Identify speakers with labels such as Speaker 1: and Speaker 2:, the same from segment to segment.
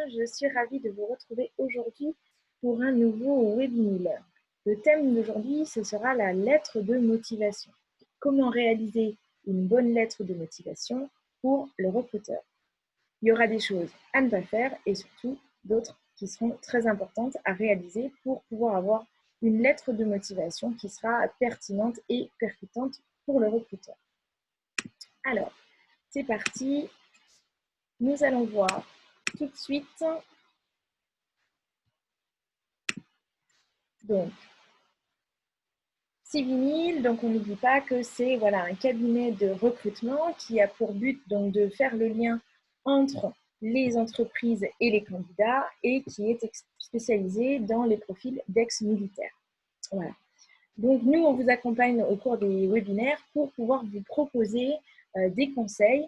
Speaker 1: je suis ravie de vous retrouver aujourd'hui pour un nouveau webinaire. Le thème d'aujourd'hui, ce sera la lettre de motivation. Comment réaliser une bonne lettre de motivation pour le recruteur. Il y aura des choses à ne pas faire et surtout d'autres qui seront très importantes à réaliser pour pouvoir avoir une lettre de motivation qui sera pertinente et percutante pour le recruteur. Alors, c'est parti. Nous allons voir tout de suite. Donc, Civinil, donc on n'oublie pas que c'est un cabinet de recrutement qui a pour but donc de faire le lien entre les entreprises et les candidats et qui est spécialisé dans les profils d'ex-militaires. Voilà. Donc nous, on vous accompagne au cours des webinaires pour pouvoir vous proposer des conseils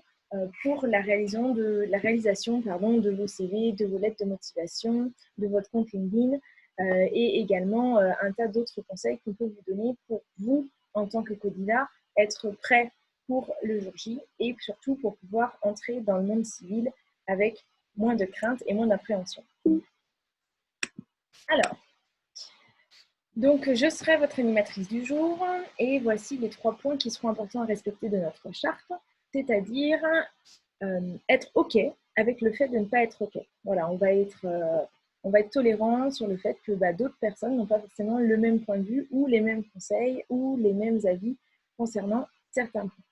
Speaker 1: pour la réalisation de vos CV, de vos lettres de motivation, de votre compte LinkedIn et également un tas d'autres conseils qu'on peut vous donner pour vous, en tant que candidat, être prêt pour le jour J et surtout pour pouvoir entrer dans le monde civil avec moins de crainte et moins d'appréhension. Alors, donc, je serai votre animatrice du jour et voici les 3 points qui seront importants à respecter de notre charte, c'est-à-dire être OK avec le fait de ne pas être OK. Voilà, on va être tolérant sur le fait que d'autres personnes n'ont pas forcément le même point de vue ou les mêmes conseils ou les mêmes avis concernant certains points.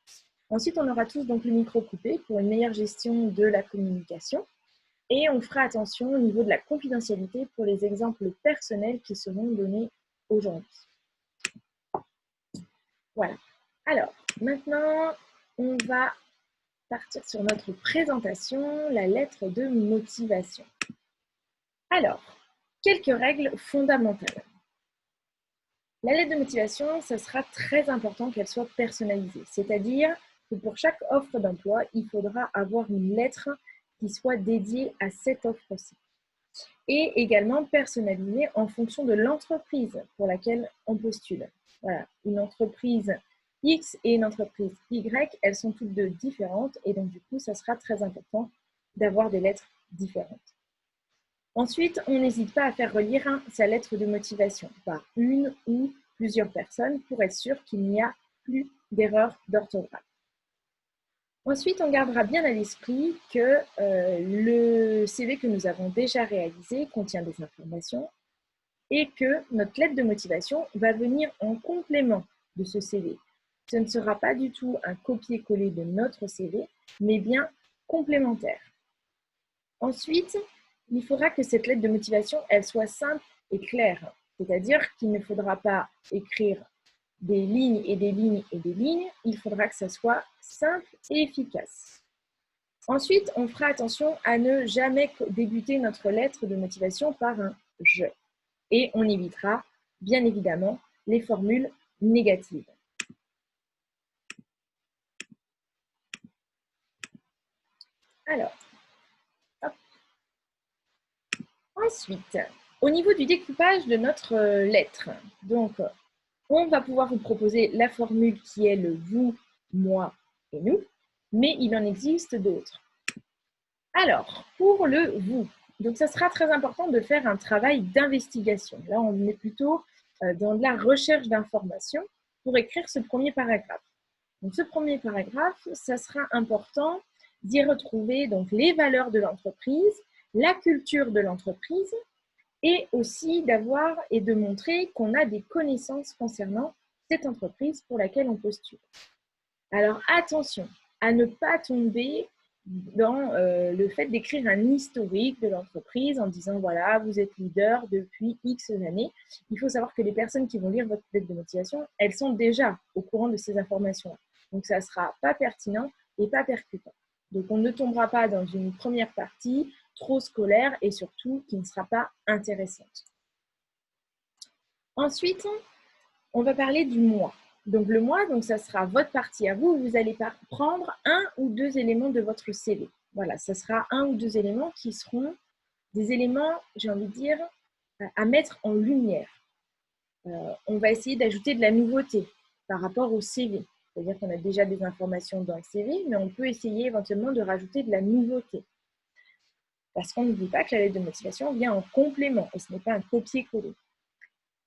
Speaker 1: Ensuite, on aura tous donc le micro coupé pour une meilleure gestion de la communication. Et on fera attention au niveau de la confidentialité pour les exemples personnels qui seront donnés aujourd'hui. Voilà. Alors, maintenant, on va partir sur notre présentation, la lettre de motivation. Alors, quelques règles fondamentales. La lettre de motivation, ça sera très important qu'elle soit personnalisée. C'est-à-dire que pour chaque offre d'emploi, il faudra avoir une lettre qui soit dédiée à cette offre-ci. Et également personnalisée en fonction de l'entreprise pour laquelle on postule. Voilà, une entreprise X et une entreprise Y, elles sont toutes deux différentes et donc du coup, ça sera très important d'avoir des lettres différentes. Ensuite, on n'hésite pas à faire relire sa lettre de motivation par une ou plusieurs personnes pour être sûr qu'il n'y a plus d'erreurs d'orthographe. Ensuite, on gardera bien à l'esprit que le CV que nous avons déjà réalisé contient des informations et que notre lettre de motivation va venir en complément de ce CV. Ce ne sera pas du tout un copier-coller de notre CV, mais bien complémentaire. Ensuite, il faudra que cette lettre de motivation, elle soit simple et claire. C'est-à-dire qu'il ne faudra pas écrire des lignes et des lignes et des lignes, il faudra que ça soit simple et efficace. Ensuite, on fera attention à ne jamais débuter notre lettre de motivation par un « je ». Et on évitera, bien évidemment, les formules négatives. Alors, hop. Ensuite, au niveau du découpage de notre lettre, donc, on va pouvoir vous proposer la formule qui est le vous, moi et nous, mais il en existe d'autres. Alors, pour le vous, donc ça sera très important de faire un travail d'investigation. Là, on est plutôt dans de la recherche d'informations pour écrire ce premier paragraphe. Donc, ce premier paragraphe, ça sera important d'y retrouver donc, les valeurs de l'entreprise, la culture de l'entreprise, et aussi d'avoir et de montrer qu'on a des connaissances concernant cette entreprise pour laquelle on postule. Alors attention à ne pas tomber dans le fait d'écrire un historique de l'entreprise en disant voilà, vous êtes leader depuis X années. Il faut savoir que les personnes qui vont lire votre lettre de motivation, elles sont déjà au courant de ces informations-là. Donc ça ne sera pas pertinent et pas percutant. Donc on ne tombera pas dans une première partie trop scolaire et surtout qui ne sera pas intéressante. Ensuite, on va parler du moi. Donc le moi, donc ça sera votre partie à vous. Vous allez prendre un ou deux éléments de votre CV. Voilà, ça sera un ou deux éléments qui seront des éléments, j'ai envie de dire, à mettre en lumière. On va essayer d'ajouter de la nouveauté par rapport au CV. C'est-à-dire qu'on a déjà des informations dans le CV, mais on peut essayer éventuellement de rajouter de la nouveauté. Parce qu'on n'oublie pas que la lettre de motivation vient en complément et ce n'est pas un copier-coller.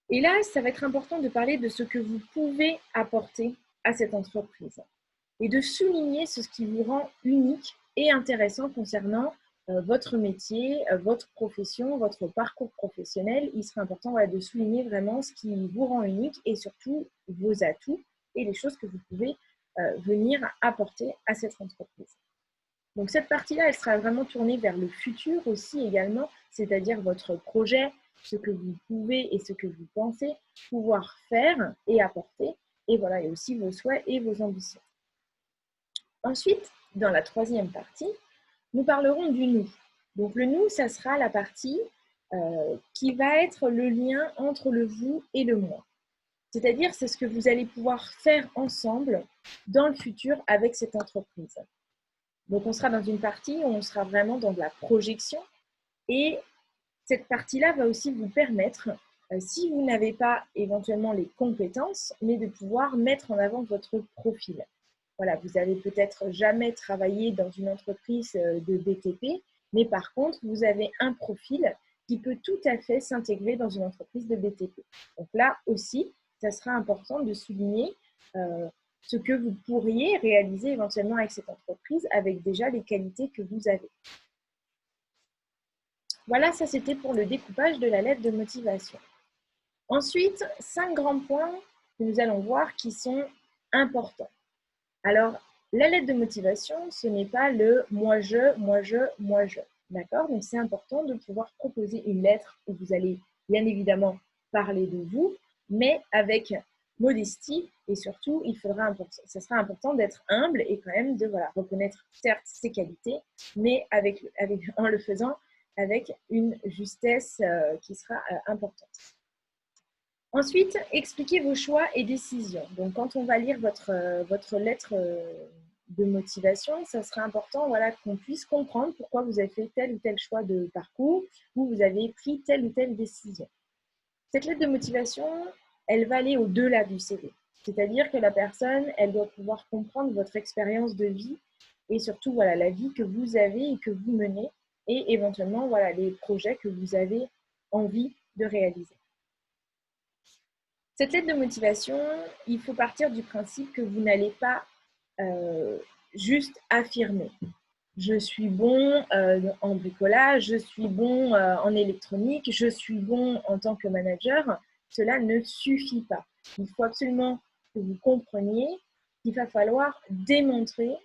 Speaker 1: Et là, ça va être important de parler de ce que vous pouvez apporter à cette entreprise et de souligner ce qui vous rend unique et intéressant concernant votre métier, votre profession, votre parcours professionnel. Il sera important de souligner vraiment ce qui vous rend unique et surtout vos atouts et les choses que vous pouvez venir apporter à cette entreprise. Donc cette partie-là, elle sera vraiment tournée vers le futur aussi également, c'est-à-dire votre projet, ce que vous pouvez et ce que vous pensez pouvoir faire et apporter, et voilà, et aussi vos souhaits et vos ambitions. Ensuite, dans la troisième partie, nous parlerons du nous. Donc le nous, ça sera la partie qui va être le lien entre le vous et le moi. C'est-à-dire, c'est ce que vous allez pouvoir faire ensemble dans le futur avec cette entreprise. Donc, on sera dans une partie où on sera vraiment dans de la projection et cette partie-là va aussi vous permettre, si vous n'avez pas éventuellement les compétences, mais de pouvoir mettre en avant votre profil. Voilà, vous n'avez peut-être jamais travaillé dans une entreprise de BTP, mais par contre, vous avez un profil qui peut tout à fait s'intégrer dans une entreprise de BTP. Donc là aussi, ça sera important de souligner ce que vous pourriez réaliser éventuellement avec cette entreprise avec déjà les qualités que vous avez. Voilà, ça c'était pour le découpage de la lettre de motivation. Ensuite, 5 grands points que nous allons voir qui sont importants. Alors, la lettre de motivation, ce n'est pas le moi je, moi je, moi je. D'accord? Donc, c'est important de pouvoir proposer une lettre où vous allez bien évidemment parler de vous, mais avec modestie et surtout, ça sera important d'être humble et quand même de reconnaître certes ses qualités, mais en le faisant avec une justesse qui sera importante. Ensuite, expliquez vos choix et décisions. Donc, quand on va lire votre lettre de motivation, ça sera important qu'on puisse comprendre pourquoi vous avez fait tel ou tel choix de parcours ou vous avez pris telle ou telle décision. Cette lettre de motivation, elle va aller au-delà du CV. C'est-à-dire que la personne, elle doit pouvoir comprendre votre expérience de vie et surtout la vie que vous avez et que vous menez et éventuellement les projets que vous avez envie de réaliser. Cette lettre de motivation, il faut partir du principe que vous n'allez pas juste affirmer. Je suis bon en bricolage, je suis bon en électronique, je suis bon en tant que manager. Cela ne suffit pas. Il faut absolument que vous compreniez qu'il va falloir démontrer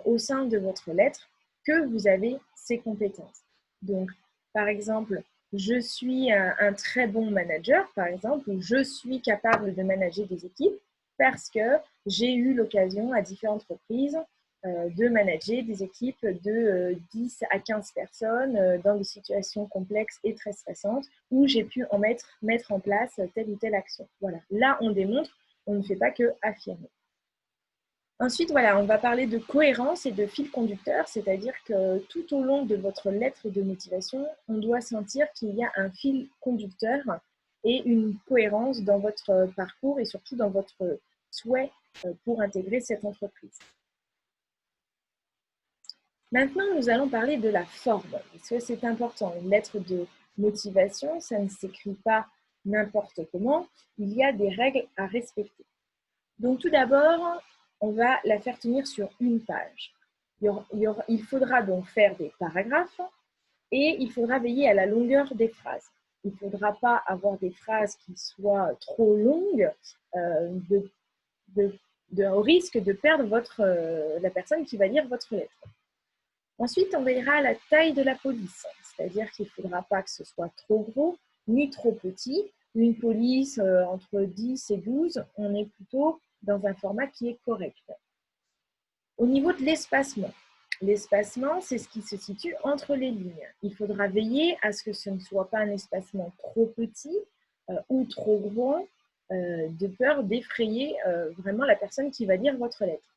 Speaker 1: au sein de votre lettre que vous avez ces compétences. Donc, par exemple, je suis un très bon manager, par exemple, ou je suis capable de manager des équipes parce que j'ai eu l'occasion à différentes reprises de manager des équipes de 10 à 15 personnes dans des situations complexes et très stressantes où j'ai pu mettre en place telle ou telle action. Voilà, là on démontre, on ne fait pas que affirmer. Ensuite, on va parler de cohérence et de fil conducteur, c'est-à-dire que tout au long de votre lettre de motivation, on doit sentir qu'il y a un fil conducteur et une cohérence dans votre parcours et surtout dans votre souhait pour intégrer cette entreprise. Maintenant, nous allons parler de la forme, parce que c'est important. Une lettre de motivation, ça ne s'écrit pas n'importe comment. Il y a des règles à respecter. Donc, tout d'abord, on va la faire tenir sur une page. Il faudra donc faire des paragraphes et il faudra veiller à la longueur des phrases. Il ne faudra pas avoir des phrases qui soient trop longues au risque de perdre la personne qui va lire votre lettre. Ensuite, on veillera à la taille de la police, c'est-à-dire qu'il ne faudra pas que ce soit trop gros ni trop petit. Une police entre 10 et 12, on est plutôt dans un format qui est correct. Au niveau de l'espacement, c'est ce qui se situe entre les lignes. Il faudra veiller à ce que ce ne soit pas un espacement trop petit ou trop grand, de peur d'effrayer vraiment la personne qui va lire votre lettre.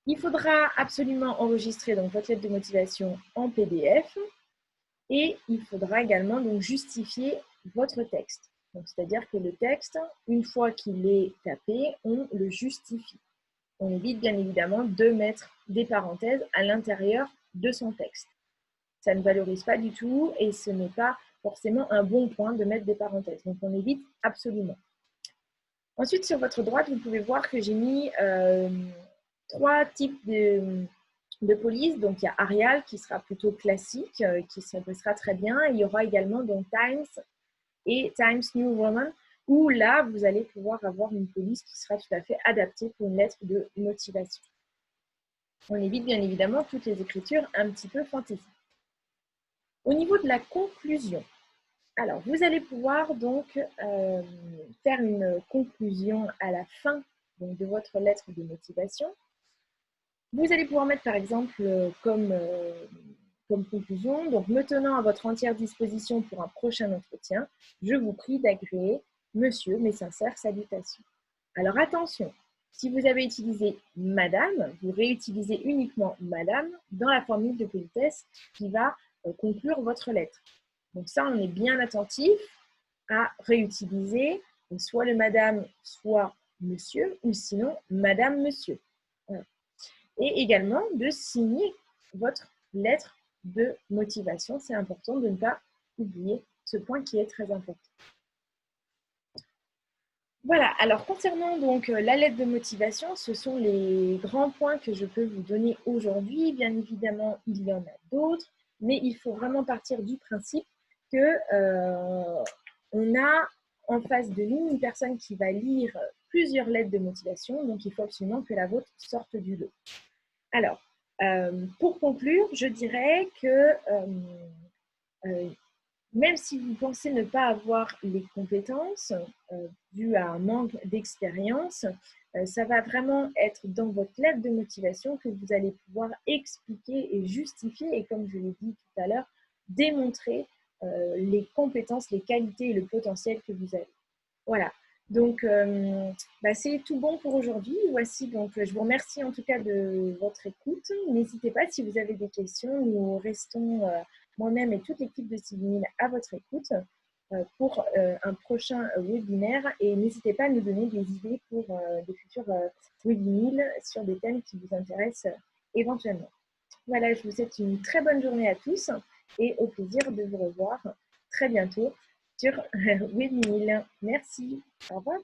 Speaker 1: Il faudra absolument enregistrer donc votre lettre de motivation en PDF et il faudra également donc justifier votre texte. C'est-à-dire que le texte, une fois qu'il est tapé, on le justifie. On évite bien évidemment de mettre des parenthèses à l'intérieur de son texte. ça ne valorise pas du tout et ce n'est pas forcément un bon point de mettre des parenthèses. Donc, on évite absolument. Ensuite, sur votre droite, vous pouvez voir que j'ai mis 3 types de police. Donc, il y a Arial qui sera plutôt classique, qui s'adressera très bien. Et il y aura également donc Times et Times New Roman, où là, vous allez pouvoir avoir une police qui sera tout à fait adaptée pour une lettre de motivation. On évite bien évidemment toutes les écritures un petit peu fantasy. Au niveau de la conclusion, alors vous allez pouvoir donc faire une conclusion à la fin donc, de votre lettre de motivation. Vous allez pouvoir mettre par exemple comme conclusion, donc me tenant à votre entière disposition pour un prochain entretien, je vous prie d'agréer, monsieur, mes sincères salutations. Alors attention, si vous avez utilisé madame, vous réutilisez uniquement madame dans la formule de politesse qui va conclure votre lettre. Donc ça, on est bien attentif à réutiliser soit le madame, soit monsieur, ou sinon madame, monsieur. Voilà. Et également de signer votre lettre de motivation. C'est important de ne pas oublier ce point qui est très important. Voilà, alors concernant donc la lettre de motivation, ce sont les grands points que je peux vous donner aujourd'hui. Bien évidemment, il y en a d'autres, mais il faut vraiment partir du principe que on a en face de nous une personne qui va lire plusieurs lettres de motivation, donc il faut absolument que la vôtre sorte du lot. Alors, pour conclure, je dirais que même si vous pensez ne pas avoir les compétences dues à un manque d'expérience, ça va vraiment être dans votre lettre de motivation que vous allez pouvoir expliquer et justifier, et comme je l'ai dit tout à l'heure, démontrer les compétences, les qualités et le potentiel que vous avez. Voilà. Donc, c'est tout bon pour aujourd'hui. Voici, donc, je vous remercie en tout cas de votre écoute. N'hésitez pas si vous avez des questions. Nous restons, moi-même et toute l'équipe de Civil à votre écoute pour un prochain webinaire. Et n'hésitez pas à nous donner des idées pour des futurs webinaires sur des thèmes qui vous intéressent éventuellement. Voilà, je vous souhaite une très bonne journée à tous et au plaisir de vous revoir très bientôt sur Webinaire. Merci. Au revoir.